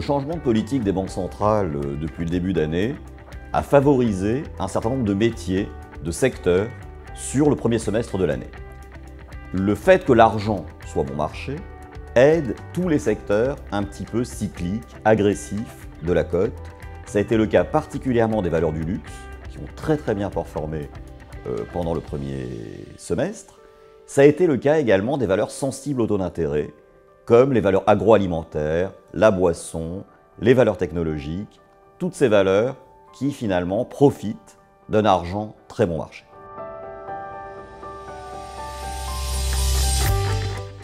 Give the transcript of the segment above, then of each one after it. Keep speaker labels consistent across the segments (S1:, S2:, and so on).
S1: changement de politique des banques centrales depuis le début d'année a favorisé un certain nombre de métiers, de secteurs, sur le premier semestre de l'année. Le fait que l'argent soit bon marché aide tous les secteurs un petit peu cycliques, agressifs de la cote. Ça a été le cas particulièrement des valeurs du luxe, qui ont très bien performé pendant le premier semestre. Ça a été le cas également des valeurs sensibles au taux d'intérêt, comme les valeurs agroalimentaires, la boisson, les valeurs technologiques, toutes ces valeurs qui finalement profitent d'un argent très bon marché.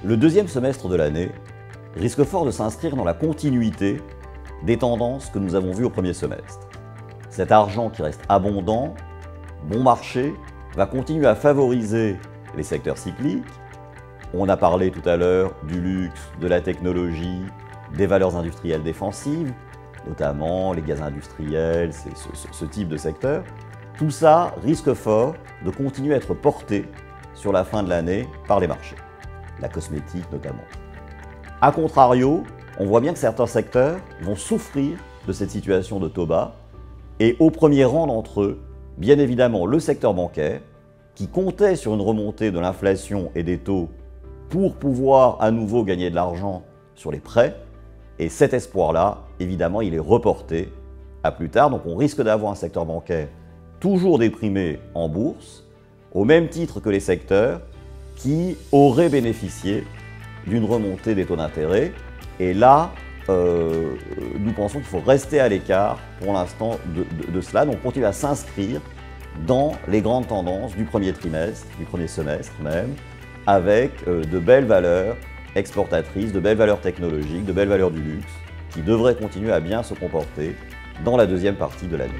S1: Le deuxième semestre de l'année risque fort de s'inscrire dans la continuité des tendances que nous avons vues au premier semestre. Cet argent qui reste abondant, bon marché, va continuer à favoriser les secteurs cycliques. On a parlé tout à l'heure du luxe, de la technologie, des valeurs industrielles défensives, notamment les gaz industriels, ce type de secteur. Tout ça risque fort de continuer à être porté sur la fin de l'année par les marchés, la cosmétique notamment. A contrario, on voit bien que certains secteurs vont souffrir de cette situation de taux bas, et au premier rang d'entre eux, bien évidemment le secteur bancaire, qui comptait sur une remontée de l'inflation et des taux pour pouvoir à nouveau gagner de l'argent sur les prêts. Et cet espoir-là, évidemment, il est reporté à plus tard. Donc on risque d'avoir un secteur bancaire toujours déprimé en bourse, au même titre que les secteurs qui auraient bénéficié d'une remontée des taux d'intérêt. Et là, nous pensons qu'il faut rester à l'écart pour l'instant de cela. Donc on continue à s'inscrire dans les grandes tendances du premier trimestre, du premier semestre même, avec de belles valeurs exportatrices, de belles valeurs technologiques, de belles valeurs du luxe, qui devraient continuer à bien se comporter dans la deuxième partie de l'année.